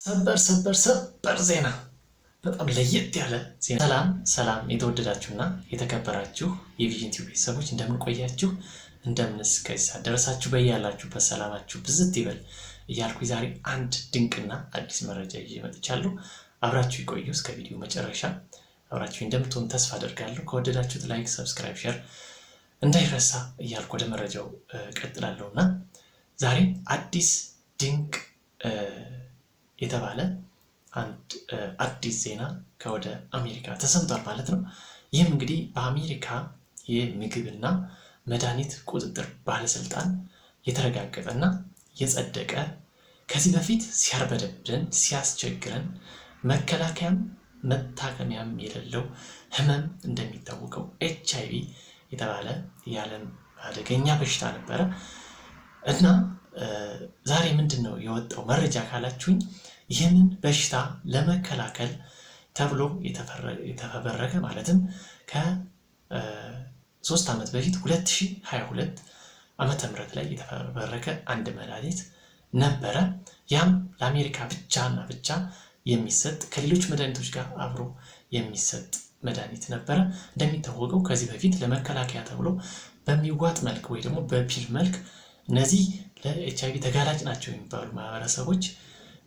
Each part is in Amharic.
ሰበር ዜና በጣም ለየት ያለ ዜና። ሰላም የተወደዳችሁና የተከበራችሁ የቪዥን ቲቪ ቤተሰቦች እንደምን ቆያችሁ? እንደምንስ ከዚህ ደረሳችሁ? በያላችሁበት ሰላማችሁ ብዝት ይበል እያልኩ ዛሬ አንድ ድንቅና አዲስ መረጃ ይዤ መጥቻለሁ። አብራችሁ ይቆዩ እስከ ቪዲዮ መጨረሻ። አብራችሁ እንደምትሆኑ ተስፋ አደርጋለሁ። ከወደዳችሁት ላይክ፣ ሰብስክራይብ፣ ሼር እንዳይረሳ እያልኩ ወደ መረጃው ቀጥላለሁና ዛሬ አዲስ ድንቅ የተባለ አንድ አዲስ ዜና ከወደ አሜሪካ ተሰምቷል ማለት ነው። ይህም እንግዲህ በአሜሪካ የምግብና መድኃኒት ቁጥጥር ባለስልጣን የተረጋገጠና የጸደቀ ከዚህ በፊት ሲያርበደብደን ሲያስቸግረን መከላከያም መታከሚያም የሌለው ህመም እንደሚታወቀው HIV የተባለ የዓለም አደገኛ በሽታ ነበረ እና ዛሬ ምንድነው የወጣው መረጃ ካላችሁኝ ይህንን በሽታ ለመከላከል ተብሎ የተፈበረከ ማለትም ከ3 ዓመት በፊት 2022 ዓመተ ምህረት ላይ የተፈበረከ አንድ መድኃኒት ነበረ። ያም ለአሜሪካ ብቻና ብቻ የሚሰጥ ከሌሎች መድኃኒቶች ጋር አብሮ የሚሰጥ መድኃኒት ነበረ። እንደሚታወቀው ከዚህ በፊት ለመከላከያ ተብሎ በሚዋጥ መልክ ወይ ደግሞ በፒል መልክ እነዚህ ለኤችአይቪ ተጋላጭ ናቸው የሚባሉ ማህበረሰቦች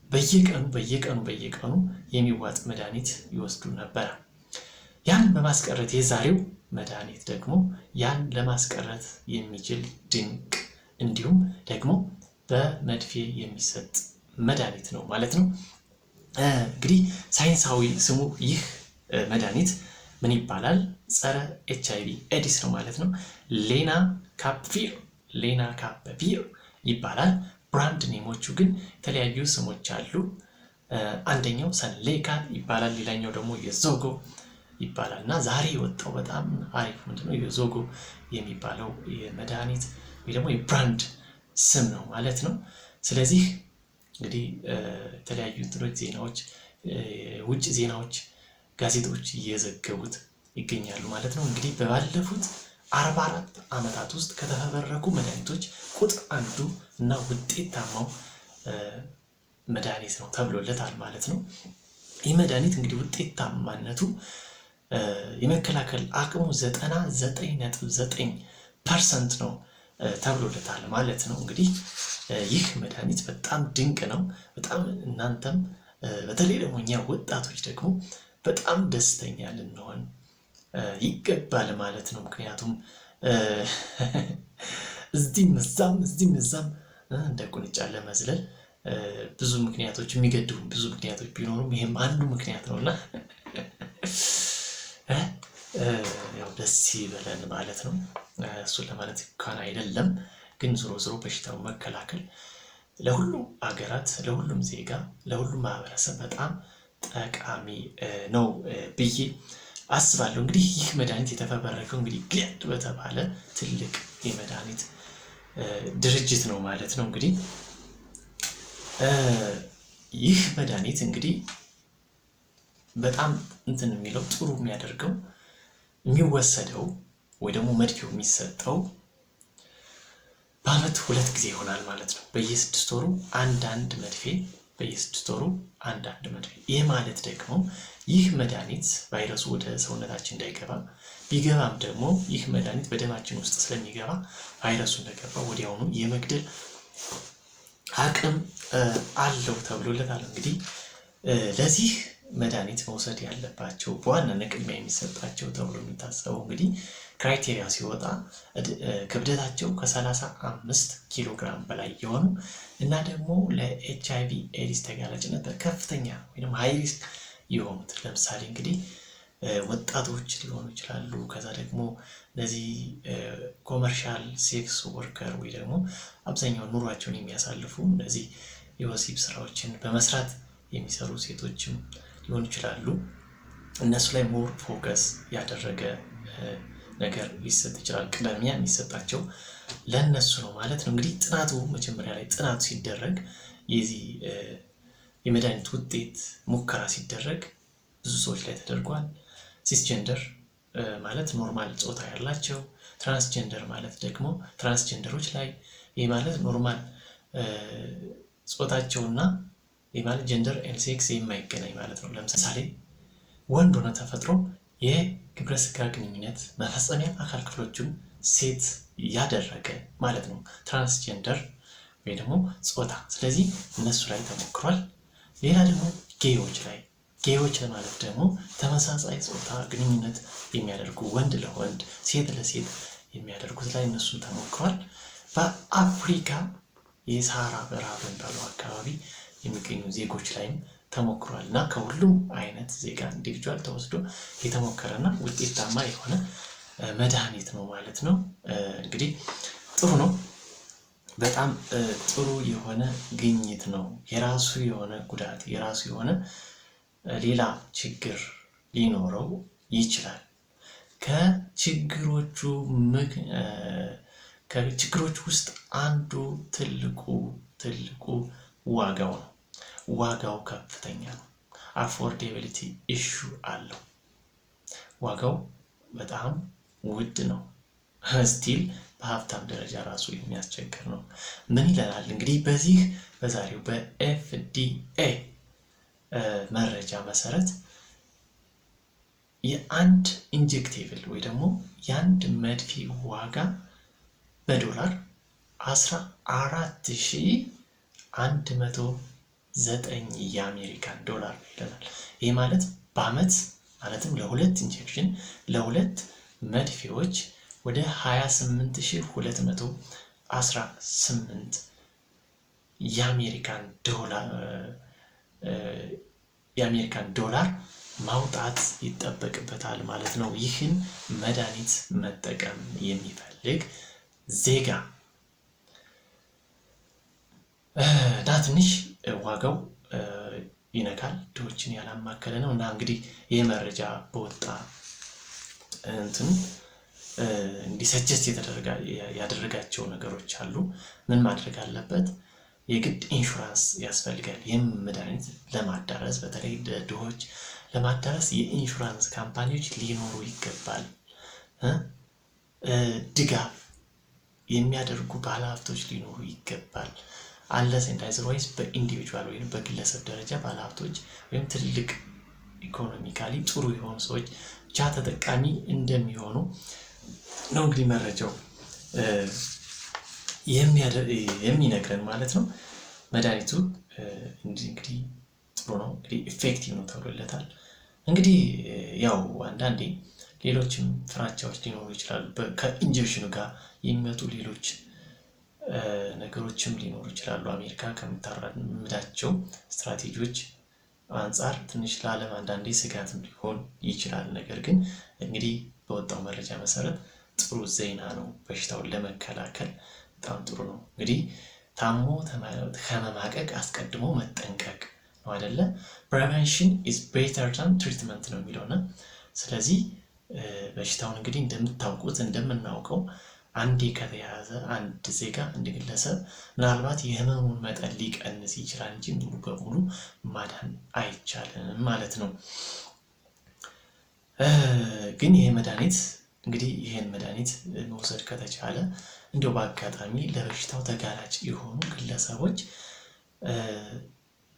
በየቀኑ የሚዋጥ መድኃኒት ይወስዱ ነበር። ያን በማስቀረት የዛሬው መድኃኒት ደግሞ ያን ለማስቀረት የሚችል ድንቅ እንዲሁም ደግሞ በመድፌ የሚሰጥ መድኃኒት ነው ማለት ነው። እንግዲህ ሳይንሳዊ ስሙ ይህ መድኃኒት ምን ይባላል? ጸረ ኤችአይቪ ኤዲስ ነው ማለት ነው። ሌናካፓቪር ይባላል። ብራንድ ኔሞቹ ግን የተለያዩ ስሞች አሉ። አንደኛው ሰንሌካል ይባላል፣ ሌላኛው ደግሞ የዞጎ ይባላል እና ዛሬ የወጣው በጣም አሪፍ ምንድነው የዞጎ የሚባለው የመድኃኒት ወይ ደግሞ የብራንድ ስም ነው ማለት ነው። ስለዚህ እንግዲህ የተለያዩ እንትኖች ዜናዎች፣ ውጭ ዜናዎች፣ ጋዜጦች እየዘገቡት ይገኛሉ ማለት ነው። እንግዲህ በባለፉት 44 ዓመታት ውስጥ ከተፈበረኩ መድኃኒቶች ቁጥር አንዱ እና ውጤታማው መድኃኒት ነው ተብሎለታል ማለት ነው። ይህ መድኃኒት እንግዲህ ውጤታማነቱ የመከላከል አቅሙ 99.9% ነው ተብሎለታል ማለት ነው። እንግዲህ ይህ መድኃኒት በጣም ድንቅ ነው። በጣም እናንተም በተለይ ደግሞ እኛ ወጣቶች ደግሞ በጣም ደስተኛ ልንሆን ይገባል ማለት ነው። ምክንያቱም እዚህም እዛም እንደ ቁንጫ ለመዝለል ብዙ ምክንያቶች የሚገድቡ ብዙ ምክንያቶች ቢኖሩም ይሄም አንዱ ምክንያት ነውና ያው ደስ ይበለን ማለት ነው። እሱን ለማለት እንኳን አይደለም፣ ግን ዞሮ በሽታው መከላከል ለሁሉም አገራት፣ ለሁሉም ዜጋ፣ ለሁሉም ማህበረሰብ በጣም ጠቃሚ ነው ብዬ አስባለሁ። እንግዲህ ይህ መድኃኒት የተፈበረከው እንግዲህ ግሊያድ በተባለ ትልቅ የመድኃኒት ድርጅት ነው ማለት ነው። እንግዲህ ይህ መድኃኒት እንግዲህ በጣም እንትን የሚለው ጥሩ የሚያደርገው የሚወሰደው ወይ ደግሞ መድፌው የሚሰጠው በአመት 2 ጊዜ ይሆናል ማለት ነው። በየ6 ወሩ አንዳንድ መድፌ ይህ ማለት ደግሞ ይህ መድኃኒት ቫይረሱ ወደ ሰውነታችን እንዳይገባ ቢገባም ደግሞ ይህ መድኃኒት በደማችን ውስጥ ስለሚገባ ቫይረሱ እንደገባ ወዲያውኑ የመግደል አቅም አለው ተብሎለታል። እንግዲህ ለዚህ መድኃኒት መውሰድ ያለባቸው በዋናነት ቅድሚያ የሚሰጣቸው ተብሎ የሚታሰበው እንግዲህ ክራይቴሪያ ሲወጣ ክብደታቸው ከ35 ኪሎ ግራም በላይ የሆኑ እና ደግሞ ለኤችአይቪ ኤዲስ ተጋላጭነት ከፍተኛ ወይም ሃይ ሪስክ የሆኑት ለምሳሌ እንግዲህ ወጣቶች ሊሆኑ ይችላሉ። ከዛ ደግሞ እነዚህ ኮመርሻል ሴክስ ወርከር ወይ ደግሞ አብዛኛውን ኑሯቸውን የሚያሳልፉ እነዚህ የወሲብ ስራዎችን በመስራት የሚሰሩ ሴቶችም ሊሆኑ ይችላሉ። እነሱ ላይ ሞር ፎከስ ያደረገ ነገር ሊሰጥ ይችላል። ቅድሚያ የሚሰጣቸው ለነሱ ነው ማለት ነው። እንግዲህ ጥናቱ መጀመሪያ ላይ ጥናቱ ሲደረግ የዚህ የመድኃኒት ውጤት ሙከራ ሲደረግ ብዙ ሰዎች ላይ ተደርጓል። ሲስጀንደር ማለት ኖርማል ጾታ ያላቸው፣ ትራንስጀንደር ማለት ደግሞ ትራንስጀንደሮች ላይ፣ ይህ ማለት ኖርማል ጾታቸውና ይህ ማለት ጀንደር ኤንድ ሴክስ የማይገናኝ ማለት ነው። ለምሳሌ ወንድ ሆነ ተፈጥሮ የግብረ ስጋ ግንኙነት መፈጸሚያ አካል ክፍሎቹን ሴት ያደረገ ማለት ነው፣ ትራንስጀንደር ወይ ደግሞ ጾታ። ስለዚህ እነሱ ላይ ተሞክሯል። ሌላ ደግሞ ጌዮች ለማለት ደግሞ ተመሳሳይ ጾታ ግንኙነት የሚያደርጉ ወንድ ለወንድ ሴት ለሴት የሚያደርጉት ላይ እነሱን ተሞክሯል። በአፍሪካ የሳሃራ በረሃ በሚባለው አካባቢ የሚገኙ ዜጎች ላይም ተሞክሯል እና ከሁሉም አይነት ዜጋ ኢንዲቪጁዋል ተወስዶ የተሞከረና ውጤታማ የሆነ መድኃኒት ነው ማለት ነው። እንግዲህ ጥሩ ነው። በጣም ጥሩ የሆነ ግኝት ነው። የራሱ የሆነ ጉዳት የራሱ የሆነ ሌላ ችግር ሊኖረው ይችላል። ከችግሮቹ ውስጥ አንዱ ትልቁ ዋጋው ነው። ዋጋው ከፍተኛ ነው። አፎርዴቢሊቲ ኢሹ አለው። ዋጋው በጣም ውድ ነው። ስቲል በሀብታም ደረጃ ራሱ የሚያስቸግር ነው። ምን ይለናል እንግዲህ በዛሬው በኤፍዲኤ መረጃ መሰረት የአንድ ኢንጀክቴብል ወይ ደግሞ የአንድ መድፊ ዋጋ በዶላር 14,109 የአሜሪካን ዶላር ይለናል። ይህ ማለት በአመት ማለትም ለሁለት ኢንጀክሽን ለሁለት መድፌዎች ወደ 28,218 የአሜሪካን ዶላር ማውጣት ይጠበቅበታል ማለት ነው። ይህን መድኃኒት መጠቀም የሚፈልግ ዜጋ እና ትንሽ ዋጋው ይነካል፣ ድሆችን ያላማከለ ነው። እና እንግዲህ ይህ መረጃ በወጣ እንዲሰጀስት ያደረጋቸው ነገሮች አሉ። ምን ማድረግ አለበት? የግድ ኢንሹራንስ ያስፈልጋል። ይህም መድኃኒት ለማዳረስ በተለይ ድሆች ለማዳረስ የኢንሹራንስ ካምፓኒዎች ሊኖሩ ይገባል። ድጋፍ የሚያደርጉ ባለሀብቶች ሊኖሩ ይገባል። አንለስ ኤንድ አዘርዋይዝ በኢንዲቪጁዋል ወይም በግለሰብ ደረጃ ባለሀብቶች ወይም ትልቅ ኢኮኖሚካሊ ጥሩ የሆኑ ሰዎች ብቻ ተጠቃሚ እንደሚሆኑ ነው እንግዲህ መረጃው የሚነግረን ማለት ነው። መድኃኒቱ እንግዲህ ጥሩ ነው፣ እንግዲህ ኢፌክቲቭ ነው ተብሎለታል። እንግዲህ ያው አንዳንዴ ሌሎችም ፍራቻዎች ሊኖሩ ይችላሉ። ከኢንጀክሽኑ ጋር የሚመጡ ሌሎች ነገሮችም ሊኖሩ ይችላሉ። አሜሪካ ከምታራምዳቸው ስትራቴጂዎች አንጻር ትንሽ ለዓለም አንዳንዴ ስጋትም ሊሆን ይችላል። ነገር ግን እንግዲህ በወጣው መረጃ መሰረት ጥሩ ዜና ነው። በሽታውን ለመከላከል በጣም ጥሩ ነው። እንግዲህ ታሞ ከመማቀቅ አስቀድሞ መጠንቀቅ ነው አይደለ? ፕሪቨንሽን ኢዝ ቤተር ዛን ትሪትመንት ነው የሚለውና ስለዚህ በሽታውን እንግዲህ እንደምናውቀው አንዴ ከተያዘ አንድ ዜጋ አንድ ግለሰብ ምናልባት የህመሙን መጠን ሊቀንስ ይችላል እንጂ ሙሉ በሙሉ ማዳን አይቻልም ማለት ነው። ግን ይህን መድኃኒት መውሰድ ከተቻለ እንዲያው በአጋጣሚ ለበሽታው ተጋላጭ የሆኑ ግለሰቦች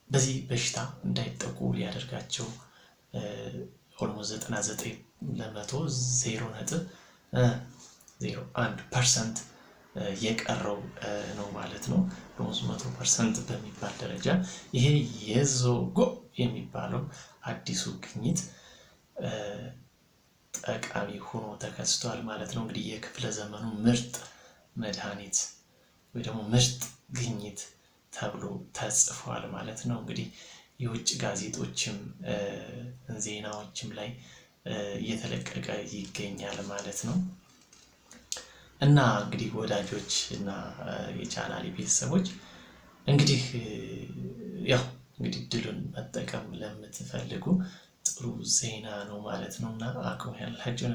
በዚህ በሽታ እንዳይጠቁ ሊያደርጋቸው ኦልሞስት 99.0.01% የቀረው ነው ማለት ነው። ኦልሞስት 100% በሚባል ደረጃ ይሄ የዞጎ የሚባለው አዲሱ ግኝት ጠቃሚ ሆኖ ተከስቷል ማለት ነው። እንግዲህ የክፍለ ዘመኑ ምርጥ መድኃኒት ወይ ደግሞ ምርጥ ግኝት ተብሎ ተጽፏል ማለት ነው። እንግዲህ የውጭ ጋዜጦችም ዜናዎችም ላይ እየተለቀቀ ይገኛል ማለት ነው። እና እንግዲህ ወዳጆች እና የቻናሌ ቤተሰቦች እንግዲህ ድሉን መጠቀም ለምትፈልጉ ጥሩ ዜና ነው ማለት ነው። እና አቅሙ ያላቸው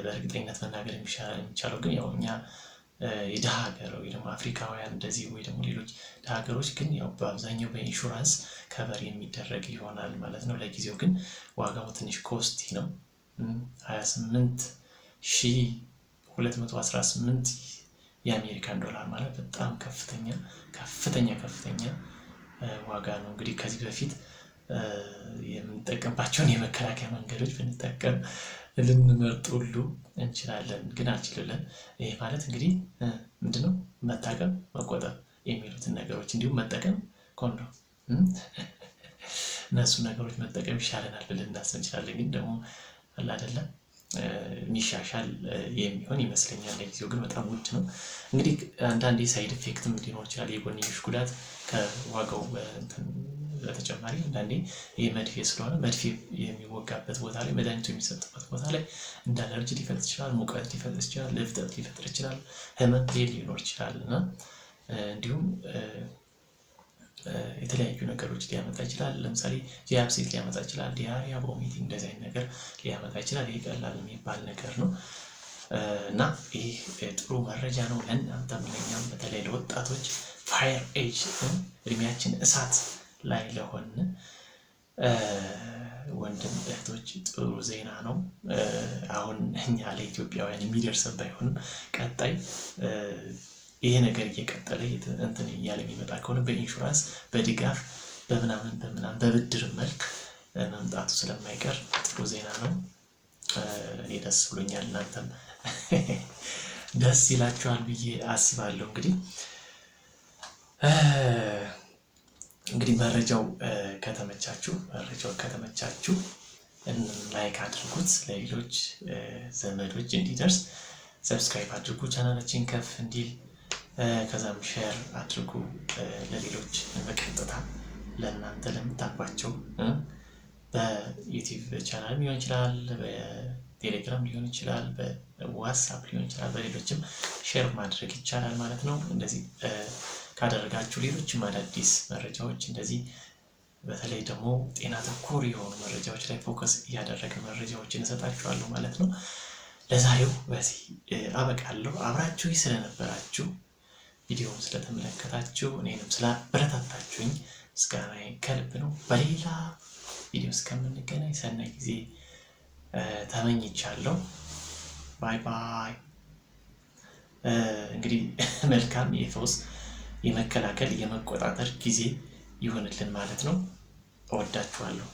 በእርግጠኝነት መናገር የሚቻለው ግን ያው እኛ የድሃ ሀገር ወይ ደግሞ አፍሪካውያን እንደዚህ ወይ ደግሞ ሌሎች ድሃ ሀገሮች ግን ያው በአብዛኛው በኢንሹራንስ ከቨር የሚደረግ ይሆናል ማለት ነው። ለጊዜው ግን ዋጋው ትንሽ ኮስቲ ነው። 28,218 የአሜሪካን ዶላር ማለት በጣም ከፍተኛ ዋጋ ነው። እንግዲህ ከዚህ በፊት የምንጠቀምባቸውን የመከላከያ መንገዶች ብንጠቀም ልንመርጥ ሁሉ እንችላለን፣ ግን አልችልልን። ይሄ ማለት እንግዲህ ምንድነው መታቀም፣ መቆጠብ የሚሉትን ነገሮች እንዲሁም መጠቀም ኮንዶም እነሱ ነገሮች መጠቀም ይሻለናል ብለን እናስብ እንችላለን። ግን ደግሞ አለ አይደለም የሚሻሻል የሚሆን ይመስለኛል። ለጊዜው ግን በጣም ውድ ነው። እንግዲህ አንዳንዴ ሳይድ ኢፌክትም ሊኖር ይችላል፣ የጎንዮሽ ጉዳት ከዋጋው በተጨማሪ አንዳንዴ ይህ መድፌ ስለሆነ መድፌ የሚወጋበት ቦታ ላይ መድኃኒቱ የሚሰጥበት ቦታ ላይ እንደ አለርጂ ሊፈጥር ይችላል፣ ሙቀት ሊፈጥር ይችላል፣ እብጠት ሊፈጥር ይችላል፣ ህመም ሊኖር ይችላል እና እንዲሁም የተለያዩ ነገሮች ሊያመጣ ይችላል። ለምሳሌ ጂአፕሴት ሊያመጣ ይችላል፣ ዲያሪያ፣ ቮሚቲንግ እንደዚህ አይነት ነገር ሊያመጣ ይችላል። ይህ ቀላል የሚባል ነገር ነው እና ይህ ጥሩ መረጃ ነው ለእናንተም ለእኛም፣ በተለይ ለወጣቶች ፋየር ኤጅ እድሜያችን እሳት ላይ ለሆን ወንድም እህቶች ጥሩ ዜና ነው። አሁን እኛ ለኢትዮጵያውያን የሚደርሰን ባይሆንም ቀጣይ ይሄ ነገር እየቀጠለ እንትን እያለ የሚመጣ ከሆነ በኢንሹራንስ በድጋፍ በምናምን በብድር መልክ መምጣቱ ስለማይቀር ጥሩ ዜና ነው። እኔ ደስ ብሎኛል፣ እናንተም ደስ ይላችኋል ብዬ አስባለሁ። እንግዲህ መረጃው ከተመቻችሁ ላይክ አድርጉት፣ ለሌሎች ዘመዶች እንዲደርስ ሰብስክራይብ አድርጉ፣ ቻናላችን ከፍ እንዲል ከዛም ሼር አድርጉ ለሌሎች በቀጥታ ለእናንተ ለምታውቋቸው በዩቲዩብ ቻናል ሊሆን ይችላል፣ በቴሌግራም ሊሆን ይችላል፣ በዋትስአፕ ሊሆን ይችላል፣ በሌሎችም ሼር ማድረግ ይቻላል ማለት ነው። እንደዚህ ካደረጋችሁ ሌሎችም አዳዲስ መረጃዎች እንደዚህ በተለይ ደግሞ ጤና ተኮር የሆኑ መረጃዎች ላይ ፎከስ እያደረገ መረጃዎችን እሰጣችኋለሁ ማለት ነው። ለዛሬው በዚህ አበቃለሁ። አብራችሁ ስለነበራችሁ ቪዲዮውን ስለተመለከታችሁ እኔንም ስላበረታታችሁኝ ምስጋናዬ ከልብ ነው። በሌላ ቪዲዮ እስከምንገናኝ ሰናይ ጊዜ ተመኝቻለሁ። ባይ ባይ። እንግዲህ መልካም የፈውስ የመከላከል የመቆጣጠር ጊዜ ይሆንልን ማለት ነው። እወዳችኋለሁ።